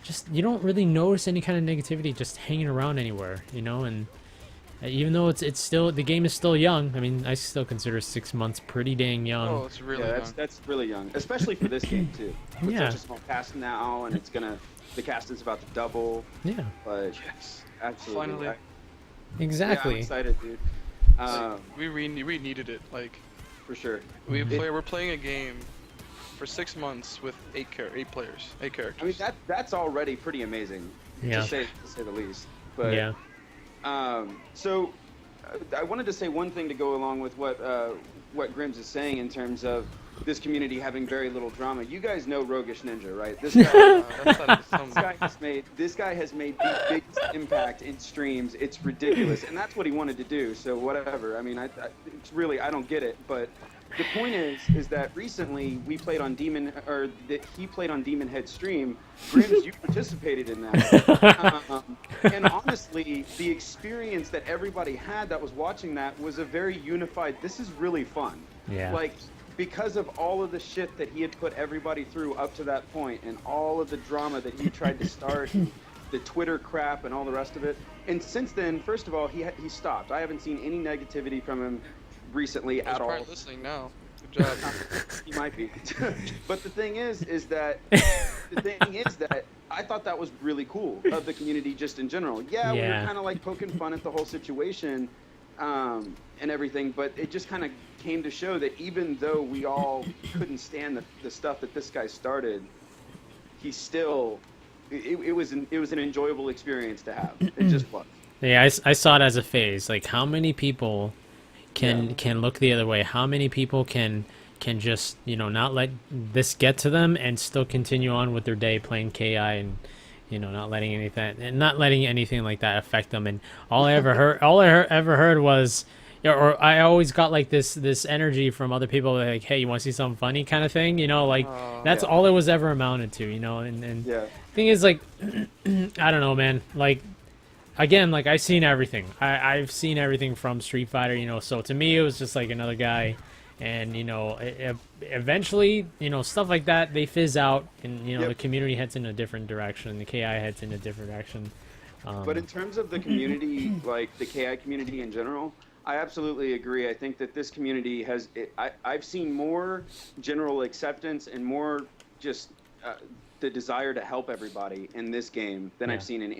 just you don't really notice any kind of negativity just hanging around anywhere, you know. And even though it's still the game is still young. I mean, I still consider 6 months pretty dang young. Oh, it's really Yeah, young. that's really young, especially for this game too. With Yeah, such a small cast now, and the cast is about to double. yeah, But Yes. absolutely, Finally. yeah, I'm exactly. excited, dude. Like, Um, we needed it. Like for sure. we're playing a game for 6 months with eight players, eight I mean characters. that's already pretty amazing, Yeah, to say the least. But yeah, so I wanted to say one thing to go along with what Grims is saying in terms of this community having very little drama. You guys know Roguish Ninja, right? This guy, this guy has made the biggest impact in streams. It's ridiculous, and that's what he wanted to do. So whatever. I mean, it's really I don't get it, but the point is that recently we played on he played on Demon Head stream. Grims, you participated in that, and honestly, the experience that everybody had that was watching that was a very unified. This is really fun. yeah. Like, because of all of the shit that he had put everybody through up to that point, and all of the drama that he tried to start, and the Twitter crap, and all the rest of it. And since then, first of all, he stopped. I haven't seen any negativity from him recently He's at all. probably listening now. Good job. He might be. But the thing is that I thought that was really cool of the community just in general. Yeah, we were Yeah. kind of like poking fun at the whole situation, and everything, but it just kind of came to show that even though we all couldn't stand the stuff that this guy started, he still it was an enjoyable experience to have. It just was. Yeah, I saw it as a phase. Like, how many people can look the other way? How many people can just, you know, not let this get to them and still continue on with their day playing KI, and you know, not letting anything like that affect them. And all I ever heard was, or I always got like this energy from other people, like, hey, you want to see something funny, kind of thing, you know, like that's Yeah. all it was ever amounted to, you know. And Yeah. thing is, like, I don't know, man. Like, again, like, I've seen everything. I've seen everything from Street Fighter, you know. So to me, it was just like another guy, and you know, eventually, you know, stuff like that, they fizz out, and you know, Yep. the community heads in a different direction. The KI heads in a different direction. But in terms of the community, like the KI community in general, I absolutely agree. I think that this community I've seen more general acceptance and more just the desire to help everybody in this game than Yeah. I've seen in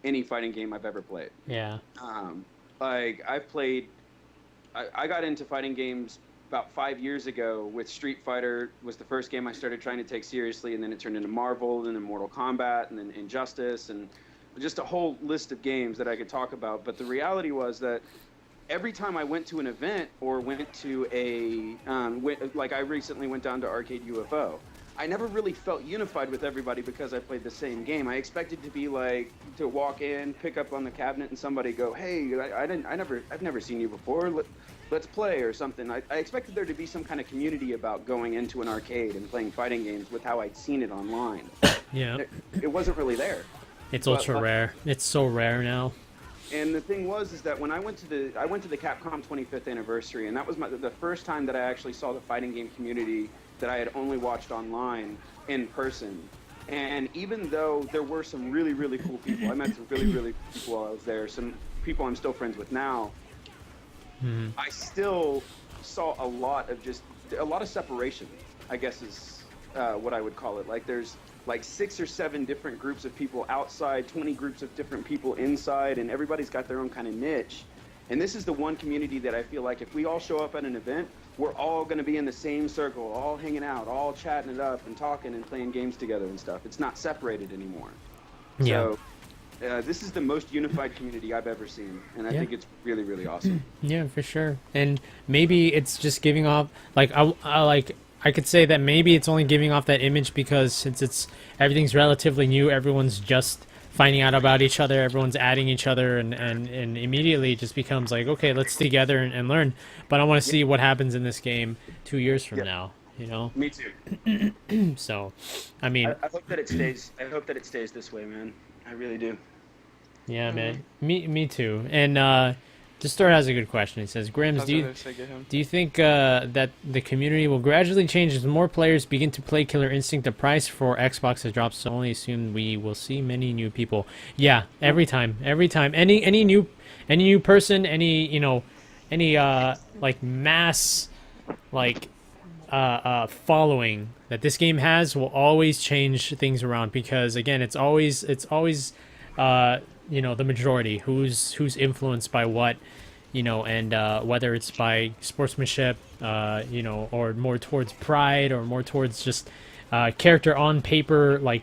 any fighting game I've ever played. Yeah. Like I got into fighting games about 5 years ago with Street Fighter was the first game I started trying to take seriously, and then it turned into Marvel, and then Mortal Kombat, and then Injustice, and just a whole list of games that I could talk about. But the reality was that every time I went to an event or went to like I recently went down to Arcade UFO, I never really felt unified with everybody because I played the same game. I expected to be like to walk in, pick up on the cabinet, and somebody go, "Hey, I've never seen you before. Let's play," or something. I expected there to be some kind of community about going into an arcade and playing fighting games with how I'd seen it online. Yeah. It wasn't really there. It's But, ultra rare. It's so rare now. And the thing is that when I went to the Capcom 25th anniversary, and that was the first time that I actually saw the fighting game community that I had only watched online in person. And even though there were some really, really cool people, I met some really, really cool people while I was there, some people I'm still friends with now, I still saw a lot of separation, I guess is what I would call it. Like there's like 6 or 7 different groups of people outside, 20 groups of different people inside, and everybody's got their own kind of niche. And this is the one community that I feel like if we all show up at an event, we're all going to be in the same circle, all hanging out, all chatting it up and talking and playing games together and stuff. It's not separated anymore. Yeah. So this is the most unified community I've ever seen, and I think it's really, really awesome. Yeah, for sure. And maybe it's just giving off, like, I could say that maybe it's only giving off that image because since everything's relatively new, everyone's just finding out about each other, everyone's adding each other, and immediately it just becomes like, okay, let's stay together and learn. But I want to see what happens in this game 2 years from now, you know? Me too. So, I mean, I hope that it stays. I hope that it stays this way, man. I really do. yeah, man. Me too. And Distor has a good question. He says, I Grims, was gonna say get him. do you think that the community will gradually change as more players begin to play Killer Instinct? The price for Xbox has dropped, so only assume we will see many new people. Yeah, every time. Any new person, any like mass like following that this game has will always change things around, because again, it's always the majority who's influenced by what, and whether it's by sportsmanship, or more towards pride, or more towards just character on paper, like,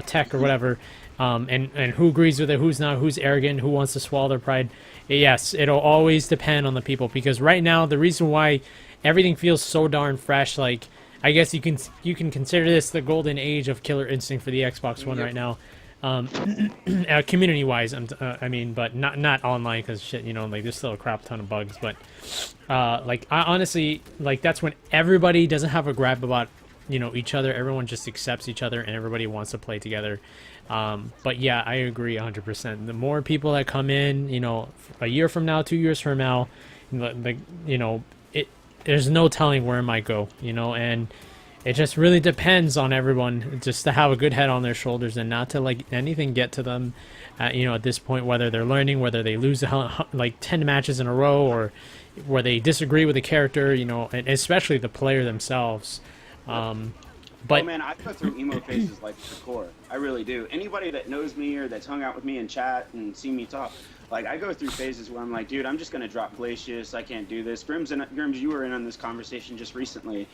tech or whatever, and who agrees with it, who's not, who's arrogant, who wants to swallow their pride. Yes, it'll always depend on the people, because right now the reason why everything feels so darn fresh, like, I guess you can consider this the golden age of Killer Instinct for the Xbox One right now. Community wise, I mean, but not online, because shit, like, there's still a crap ton of bugs, but like, I honestly, like, that's when everybody doesn't have a grab about each other. Everyone just accepts each other, and everybody wants to play together. But yeah, I agree 100%. The more people that come in, a year from now, 2 years from now, there's no telling where it might go, and it just really depends on everyone just to have a good head on their shoulders, and not to like anything get to them, at this point, whether they're learning, whether they lose like 10 matches in a row, or where they disagree with the character, and especially the player themselves. But oh man, I go through emo phases like the core. I really do. Anybody that knows me or that's hung out with me in chat and seen me talk, like, I go through phases where I'm like, dude, I'm just gonna drop Glacius. I can't do this. Grims, you were in on this conversation just recently.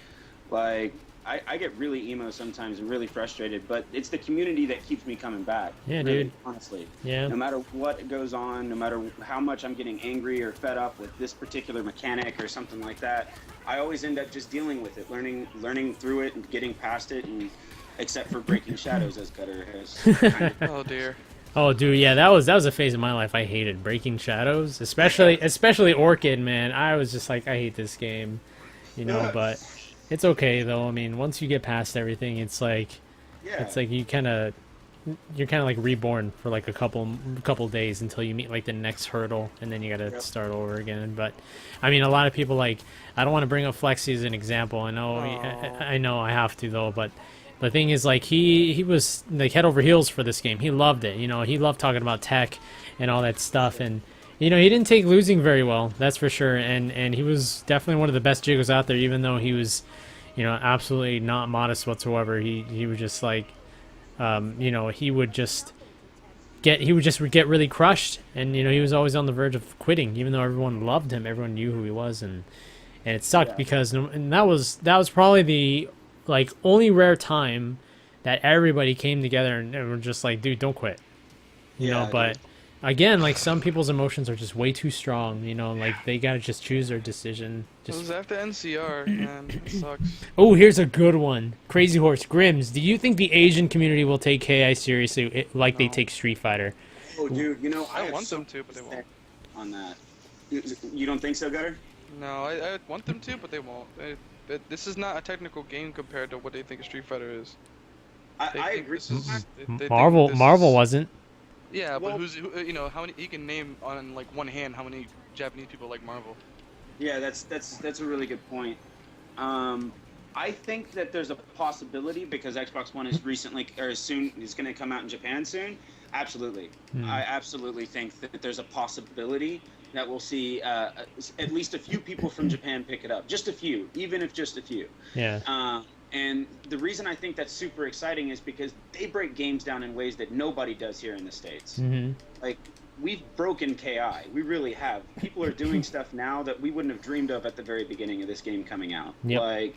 Like, I get really emo sometimes and really frustrated, but it's the community that keeps me coming back. Yeah, really, dude. Honestly. Yeah. No matter what goes on, no matter how much I'm getting angry or fed up with this particular mechanic or something like that, I always end up just dealing with it, learning through it and getting past it, and except for Breaking Shadows, as Gutter has kind of. Oh dear. Oh, dude, yeah, that was a phase of my life I hated. Breaking Shadows, especially Orchid, man. I was just like, I hate this game, but it's okay though. I mean, once you get past everything, it's like, you're kind of like reborn for like a couple days until you meet like the next hurdle, and then you gotta start over again. But I mean, a lot of people, like, I don't want to bring up Flexi as an example. I know I have to though, but the thing is, like, he was like head over heels for this game. He loved it. He loved talking about tech and all that stuff, and he didn't take losing very well, that's for sure. And he was definitely one of the best jiggers out there, even though he was, absolutely not modest whatsoever. He was just like, he would just get really crushed, and he was always on the verge of quitting, even though everyone loved him, everyone knew who he was, and it sucked because, and that was probably the like only rare time that everybody came together and were just like, dude, don't quit, but again, like, some people's emotions are just way too strong, like they gotta just choose their decision. It was after NCR, man. It sucks. Oh, here's a good one. Crazy Horse Grims, do you think the Asian community will take KI seriously like they take Street Fighter? Oh, dude, I want them to, but they won't. On that, you don't think so, Gutter? No, I want them to, but they won't. This is not a technical game compared to what they think Street Fighter is. I agree. Marvel wasn't. Yeah, but how many you can name on like one hand how many Japanese people like Marvel? Yeah, that's a really good point. I think that there's a possibility, because Xbox One is recently or soon is going to come out in Japan soon. Absolutely, I absolutely think that there's a possibility that we'll see at least a few people from Japan pick it up. Just a few, even if just a few. Yeah. And the reason I think that's super exciting is because they break games down in ways that nobody does here in the States. Mm-hmm. Like, we've broken KI. We really have. People are doing stuff now that we wouldn't have dreamed of at the very beginning of this game coming out. Yep. Like,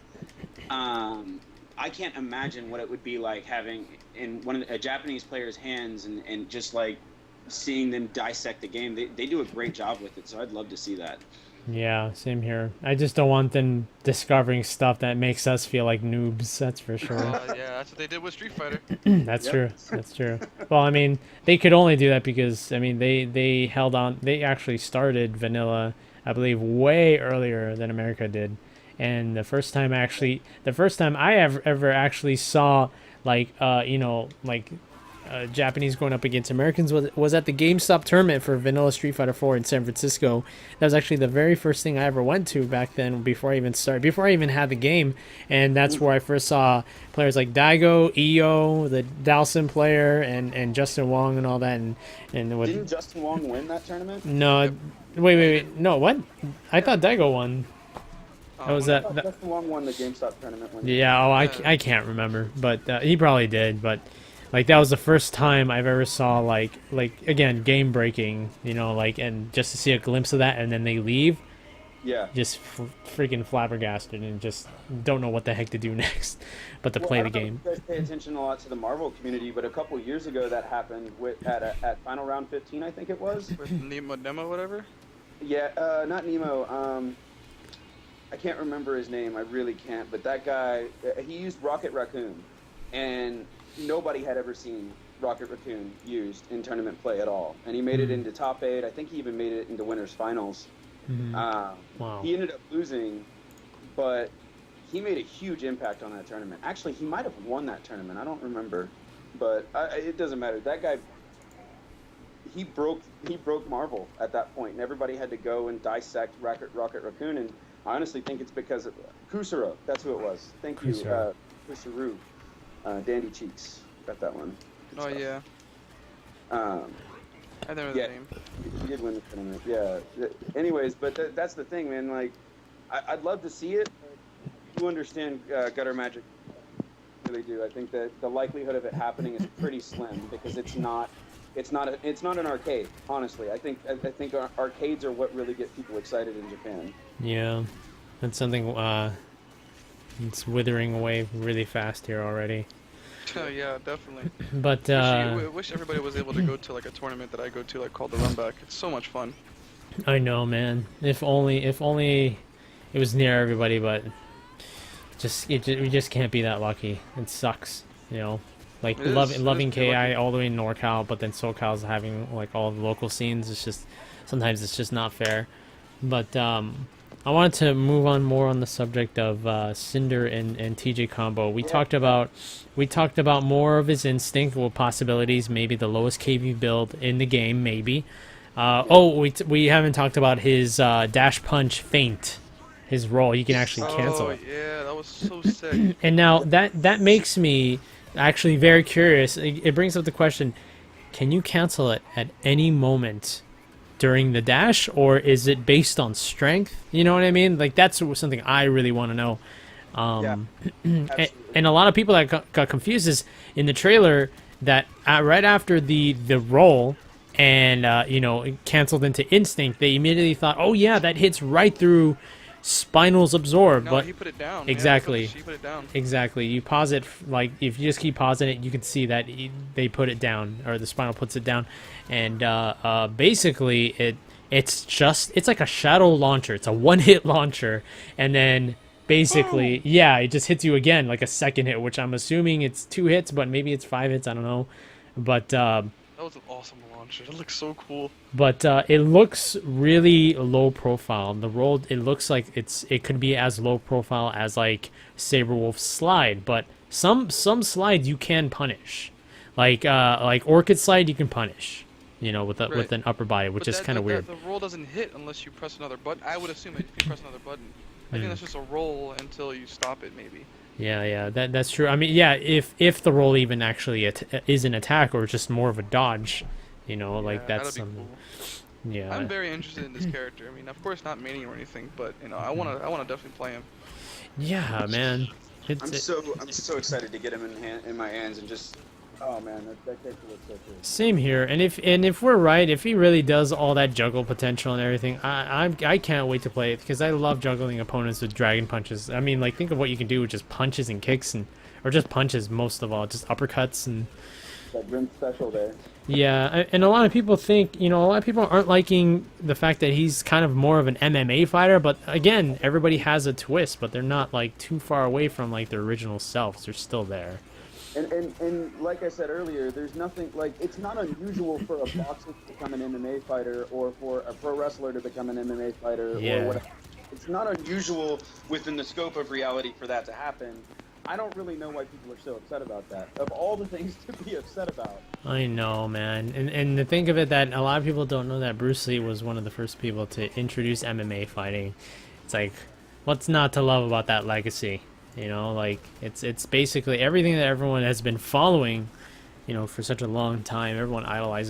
I can't imagine what it would be like having in a Japanese player's hands and just like seeing them dissect the game. They do a great job with it, so I'd love to see that. Yeah, same here. I just don't want them discovering stuff that makes us feel like noobs, that's for sure. Yeah, that's what they did with Street Fighter. That's true. That's true. Well, I mean, they could only do that because, I mean, they held on. They actually started vanilla, I believe, way earlier than America did. And the first time I ever actually saw, like, like Japanese going up against Americans was at the GameStop tournament for Vanilla Street Fighter 4 in San Francisco. That was actually the very first thing I ever went to back then before I even had the game, and that's where I first saw players like Daigo, EO, the Dalsim player, and Justin Wong and all that. And Didn't Justin Wong win that tournament? no, wait, no, what? I thought Daigo won. That was I thought Justin Wong won the GameStop tournament. Yeah, I can't remember, but he probably did. But like that was the first time I've ever saw like again game breaking, and just to see a glimpse of that, and then they leave, Yeah. just freaking flabbergasted and just don't know what the heck to do next, but to play the game. You guys pay attention a lot to the Marvel community, but a couple years ago that happened at Final Round 15, I think it was. With Nemo Demo, whatever. Yeah, not Nemo. I can't remember his name. I really can't. But that guy, he used Rocket Raccoon, and nobody had ever seen Rocket Raccoon used in tournament play at all. And he made it into top 8. I think he even made it into winners finals. Wow. He ended up losing, but he made a huge impact on that tournament. Actually, he might have won that tournament. I don't remember, but it doesn't matter. That guy, he broke Marvel at that point, and everybody had to go and dissect Rocket Raccoon. And I honestly think it's because of Kusuro. That's who it was. Thank you, Kusuru. Dandy Cheeks. Got that one. Good stuff. Yeah. I don't know the name. He did win the tournament. Yeah. Anyways, but that's the thing, man. Like, I'd love to see it. You understand GutterMagic? Really do. I think that the likelihood of it happening is pretty slim because it's not an arcade. Honestly, I think arcades are what really get people excited in Japan. Yeah, that's something. It's withering away really fast here already. Oh yeah, definitely. But I wish everybody was able to go to like a tournament that I go to, like called the Runback. It's so much fun. I know, man. If only it was near everybody, but we just can't be that lucky. It sucks, Like loving KI all the way in NorCal, but then SoCal's having like all the local scenes. It's just sometimes it's just not fair. But I wanted to move on more on the subject of Cinder and TJ combo. We talked about more of his instinct, possibilities, maybe the lowest KV build in the game, maybe. We haven't talked about his dash punch feint, his roll. You can actually cancel it. Oh yeah, that was so sick. And now that makes me actually very curious. It brings up the question: can you cancel it at any moment during the dash, or is it based on strength? You know what I mean? Like that's something I really want to know. And a lot of people that got confused is in the trailer that right after the roll and canceled into instinct, they immediately thought, oh yeah, that hits right through Spinal's absorb. No, but he put it down. Exactly. Yeah, he put it down. Exactly. You pause it, like if you just keep pausing it, you can see that they put it down, or the Spinal puts it down, and basically it's like a shadow launcher. It's a one-hit launcher, and then basically it just hits you again like a second hit, which I'm assuming it's 2 hits, but maybe it's 5 hits. I don't know, but that was an awesome launcher. It looks so cool. But it looks really low profile. The roll, it looks like it could be as low profile as like Saberwolf's slide, but some slides you can punish, like Orchid slide you can punish, with an upper body, which is kind of weird. The roll doesn't hit unless you press another button. I would assume if you press another button. I think that's just a roll until you stop it, maybe. Yeah, that's true. I mean, yeah, if the roll even actually is an attack or just more of a dodge, like that's something. Cool. Yeah. I'm very interested in this character. I mean, of course, not mania or anything, but I wanna definitely play him. Yeah, man. I'm so excited to get him in my hands and just. Oh man, that character looks so cool. Same here, and if we're right, if he really does all that juggle potential and everything, I can't wait to play it because I love juggling opponents with dragon punches. I mean, like think of what you can do with just punches and kicks or just punches most of all, just uppercuts and. That Grim special there. Yeah, and a lot of people think, a lot of people aren't liking the fact that he's kind of more of an MMA fighter, but again, everybody has a twist, but they're not like too far away from like their original selves. They're still there. And like I said earlier, there's nothing like it's not unusual for a boxer to become an MMA fighter or for a pro wrestler to become an MMA fighter or whatever. It's not unusual within the scope of reality for that to happen. I don't really know why people are so upset about that. Of all the things to be upset about. I know, man. And to think of it that a lot of people don't know that Bruce Lee was one of the first people to introduce MMA fighting. It's like, what's not to love about that legacy? You know, like it's basically everything that everyone has been following, you know, for such a long time. Everyone idolizes